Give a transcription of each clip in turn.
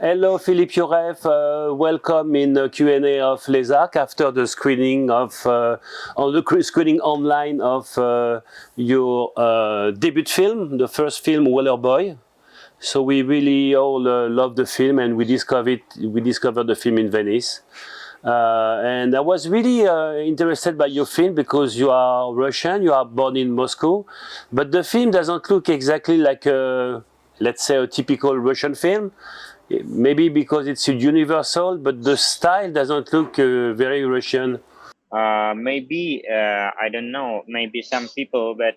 Hello, Philipp Yuryev. Welcome in the Q&A of Lesac after the screening of on the screening online of your debut film, the first film, Waller Boy. So we really all love the film, and we discovered the film in Venice. And I was really interested by your film because you are Russian, you are born in Moscow, but the film doesn't look exactly like let's say a typical Russian film. Maybe because it's universal, but the style doesn't look very Russian. I don't know. Maybe some people that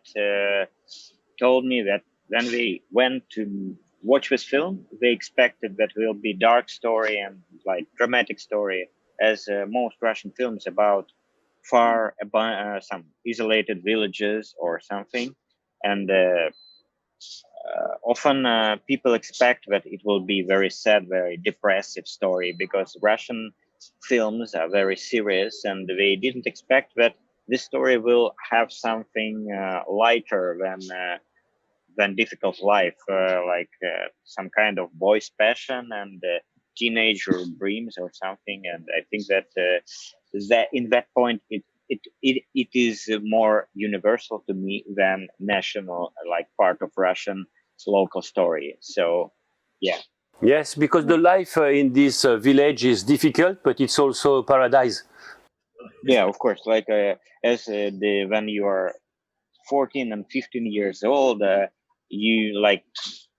told me that when they went to watch this film, they expected that will be dark story and like dramatic story, as most Russian films about some isolated villages or something, and often people expect that it will be very sad, very depressive story because Russian films are very serious, and they didn't expect that this story will have something lighter than difficult life, some kind of boy's passion and teenager dreams or something. And I think that that in that point it is more universal to me than national, like part of Russian local story. So yeah. Yes, because the life in this village is difficult, but it's also a paradise. Yeah, of course, like when you are 14 and 15 years old, you like,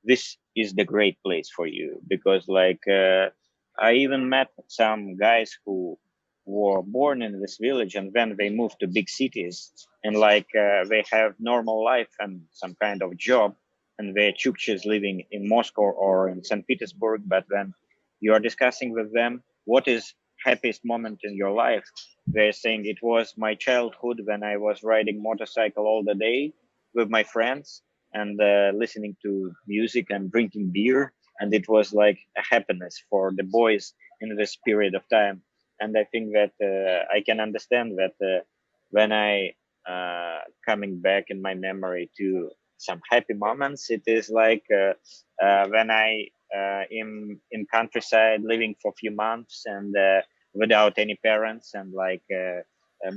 this is the great place for you, because I even met some guys who were born in this village and then they moved to big cities, and they have normal life and some kind of job, and their chukchis living in Moscow or in St. Petersburg. But when you are discussing with them what is happiest moment in your life, they're saying it was my childhood when I was riding motorcycle all the day with my friends and listening to music and drinking beer, and it was like a happiness for the boys in this period of time. And I think that I can understand that when I coming back in my memory to some happy moments, it is like when I in countryside living for a few months and without any parents, and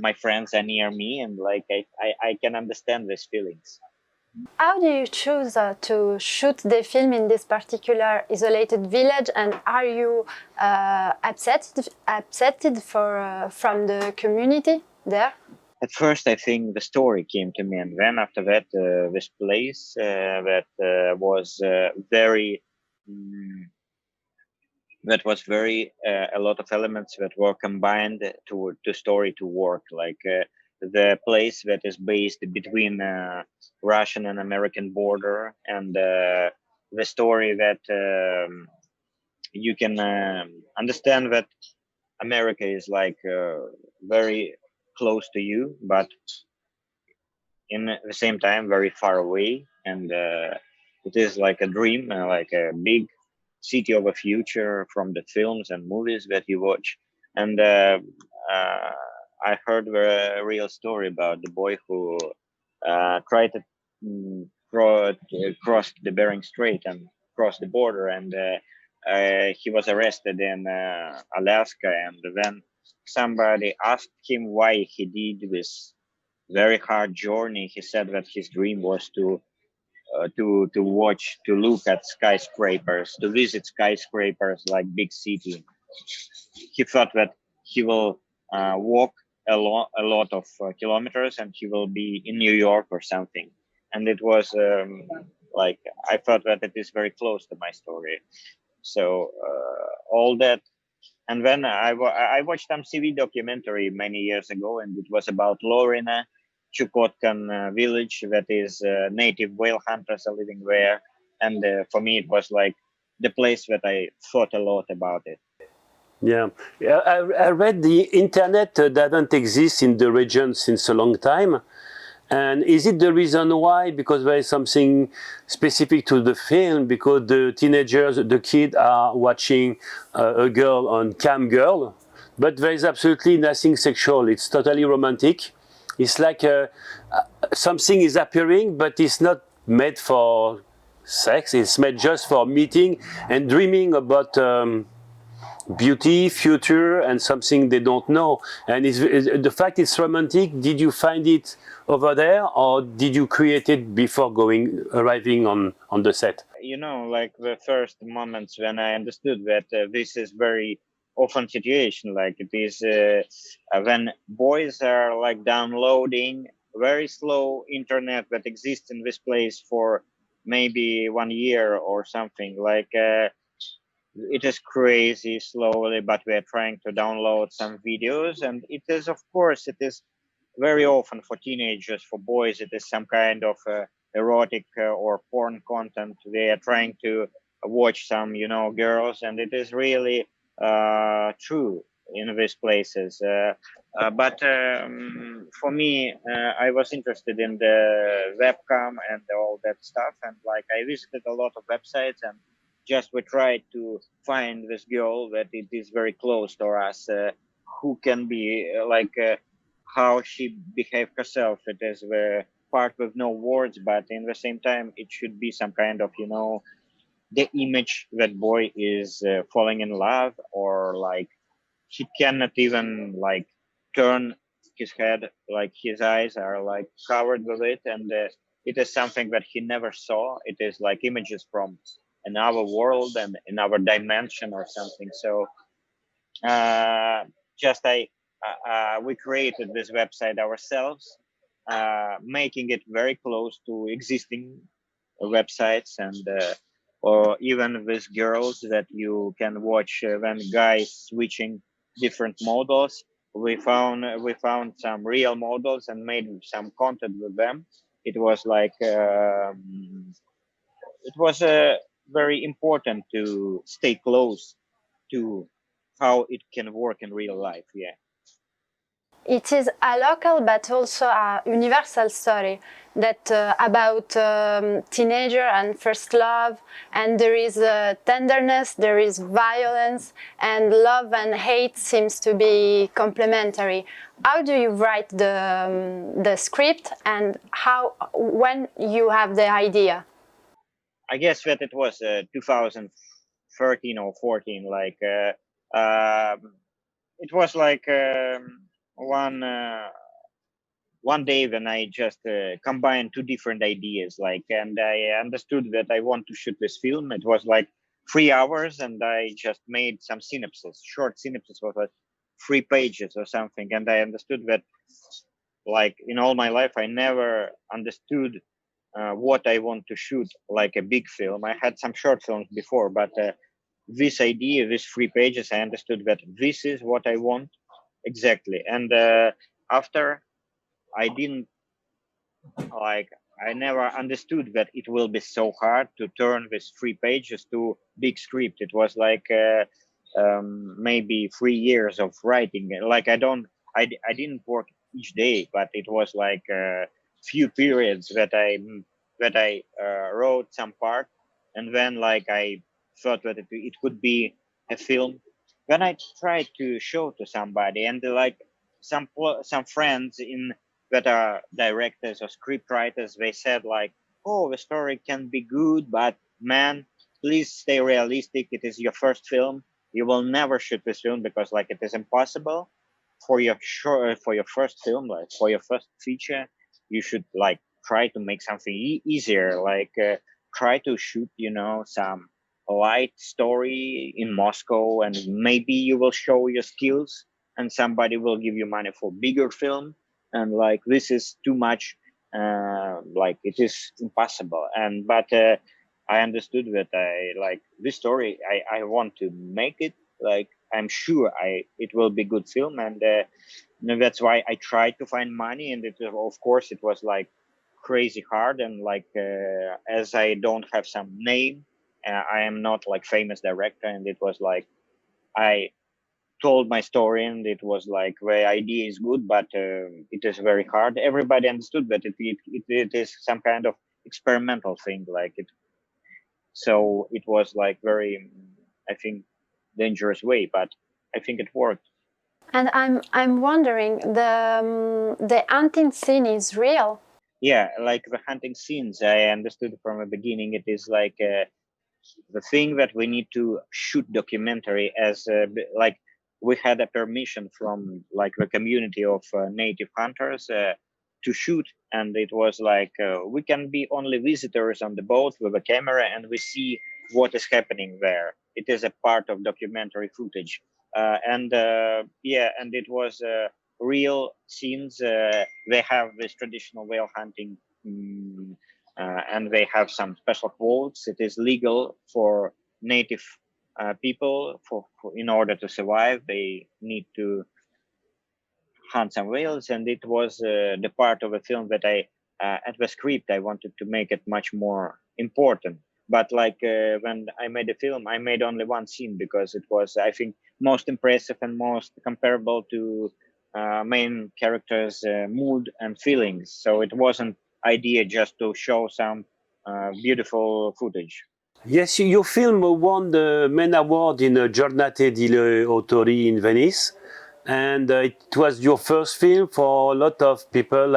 my friends are near me, and I can understand these feelings. How do you choose to shoot the film in this particular isolated village, and are you accepted from the community there? At first, I think the story came to me, and then after that, this place that was very a lot of elements that were combined to story to work, the place that is based between Russian and American border, and the story that you can understand that America is very close to you, but in the same time very far away, and it is like a dream, like a big city of a future from the films and movies that you watch. And I heard a real story about the boy who tried to cross the Bering Strait and cross the border, and he was arrested in Alaska, and then somebody asked him why he did this very hard journey. He said that his dream was to look at skyscrapers, to visit skyscrapers like big city. He thought that he will walk a lot of kilometers and he will be in New York or something. And it was I thought that it is very close to my story. So all that. And then I watched some TV documentary many years ago, and it was about Lorina, Chukotkan village that is native whale hunters are living there. And for me, it was like the place that I thought a lot about it. Yeah, I read the internet doesn't exist in the region since a long time. And is it the reason why? Because there is something specific to the film, because the teenagers, the kids are watching a girl on cam girl, but there is absolutely nothing sexual. It's totally romantic. It's like something is appearing, but it's not made for sex. It's made just for meeting and dreaming about beauty, future, and something they don't know. And the fact it's romantic, did you find it over there, or did you create it before arriving on the set? You know, like the first moments when I understood that this is very often situation, like it is when boys are like downloading very slow internet that exists in this place for maybe 1 year or something, like it is crazy slowly, but we are trying to download some videos, and it is, of course, it is very often for teenagers, for boys, it is some kind of erotic or porn content. They are trying to watch some, you know, girls, and it is really true in these places. But for me, I was interested in the webcam and all that stuff, and like I visited a lot of websites, and just we tried to find this girl that it is very close to us, who can be how she behave herself. It is the part with no words, but in the same time, it should be some kind of, you know, the image that boy is falling in love, or like he cannot even like turn his head, like his eyes are like covered with it, and it is something that he never saw. It is like images from another world and another dimension or something. So uh, just we created this website ourselves, making it very close to existing websites, and or even with girls that you can watch when guys switching different models. We found some real models and made some content with them. It was like it was very important to stay close to how it can work in real life. Yeah. It is a local but also a universal story that about teenager and first love, and there is tenderness, there is violence, and love and hate seems to be complementary. How do you write the script, and how when you have the idea? I guess that it was 2013 or 14. It was like one day when I just combined two different ideas, like, and I understood that I want to shoot this film. It was like 3 hours, and I just made some synopsis, short synopsis was like 3 pages or something, and I understood that, like, in all my life, I never understood what I want to shoot like a big film. I had some short films before, but this idea, these 3 pages, I understood that this is what I want exactly. And after, I didn't like, I never understood that it will be so hard to turn these 3 pages to big script. It was like maybe 3 years of writing. Like I didn't work each day, but it was like few periods that I wrote some part, and then like I thought that it could be a film. Then I tried to show to somebody, and like some friends in that are directors or script writers, they said like, oh, the story can be good, but man, please stay realistic. It is your first film. You will never shoot this film because like it is impossible for your for your first film, like for your first feature. You should like try to make something easier, like try to shoot, you know, some light story in Moscow, and maybe you will show your skills, and somebody will give you money for bigger film. And like this is too much, like it is impossible. And but I understood that I like this story. I want to make it, like I'm sure it will be good film, and that's why I tried to find money. And of course it was like crazy hard, and like as I don't have some name, I am not like famous director, and it was like I told my story, and it was like the idea is good, but it is very hard. Everybody understood that it is some kind of experimental thing, like it. So it was like very, I think, dangerous way, but I think it worked. And I'm wondering, the hunting scene is real. yeah, like the hunting scenes, I understood from the beginning, it is like the thing that we need to shoot documentary as like we had a permission from like the community of native hunters to shoot, and it was like we can be only visitors on the boat with a camera and we see what is happening there. It is a part of documentary footage, and yeah, and it was real scenes. They have this traditional whale hunting, and they have some special quotes. It is legal for native people for in order to survive. They need to hunt some whales, and it was the part of a film that I at the script I wanted to make it much more important. But like when I made the film, I made only one scene because it was, I think, most impressive and most comparable to main characters' mood and feelings. So it wasn't idea just to show some beautiful footage. Yes, your film won the main award in Giornate di Autori in Venice, and it was your first film. For a lot of people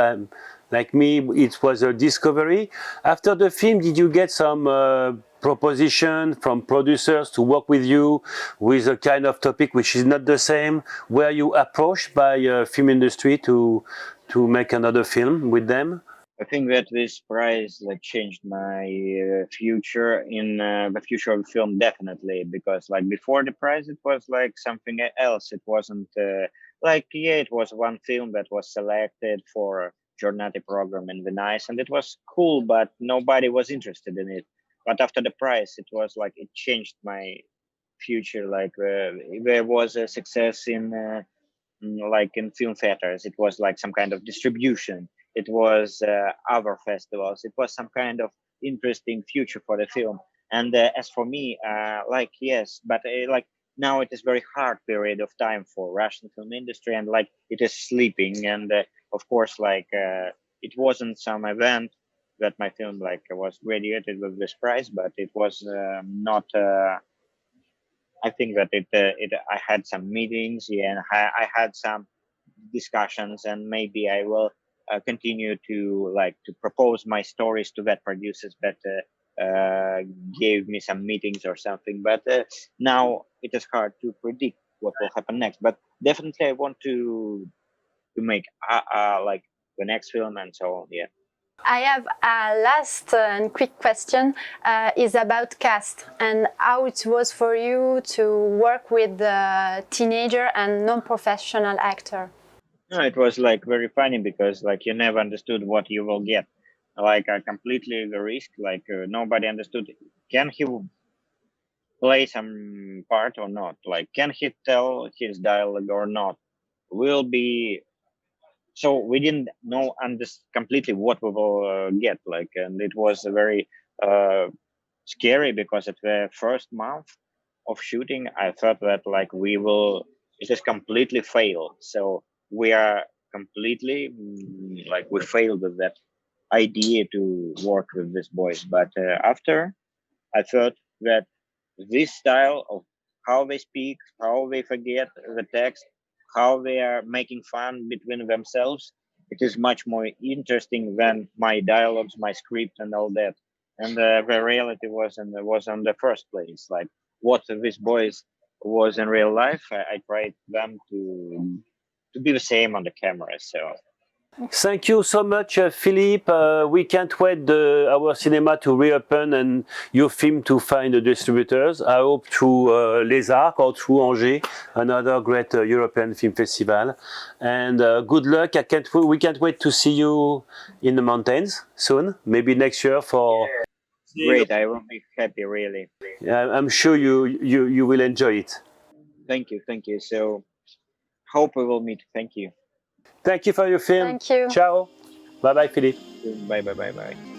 like me, it was a discovery. After the film, did you get some proposition from producers to work with you with a kind of topic which is not the same? Were you approached by film industry to make another film with them? I think that this prize like changed my future in the future of film, definitely, because like before the prize it was like something else. It wasn't like, yeah, it was one film that was selected for Giornate program in Venice, and it was cool, but nobody was interested in it. But after the prize, it was like it changed my future. Like there was a success in like in film theaters. It was like some kind of distribution. It was other festivals. It was some kind of interesting future for the film. And as for me, like yes, but like now it is very hard period of time for Russian film industry, and like it is sleeping. And of course, like it wasn't some event that my film like was graduated with this prize, but it was not. I think that I had some meetings, yeah, and I had some discussions, and maybe I will continue to like to propose my stories to that producers that gave me some meetings or something. But now it is hard to predict what will happen next. But definitely, I want to make like the next film and so on. Yeah. I have a last and quick question, is about cast and how it was for you to work with the teenager and non-professional actor. No, it was like very funny because like you never understood what you will get. Like completely the risk. Like nobody understood. Can he play some part or not? Like can he tell his dialogue or not? Will be so we didn't know completely what we will get. Like, and it was a very scary because at the first month of shooting, I thought that like we will it is completely fail. So we are completely like we failed with that idea to work with these boys. But after, I thought that this style of how they speak, how they forget the text, how they are making fun between themselves, it is much more interesting than my dialogues, my script, and all that. And the reality was on the first place, like what these boys was in real life. I tried them to be the same on the camera. So Thank you so much, Philippe. We can't wait our cinema to reopen and your film to find the distributors. I hope through Les Arcs or through Angers, another great European film festival. And good luck. We can't wait to see you in the mountains soon, maybe next year for... great, I will be happy, really. I'm sure you will enjoy it. Thank you. So hope we will meet. Thank you. Thank you for your film. Thank you. Ciao. Bye-bye, Philippe. Bye.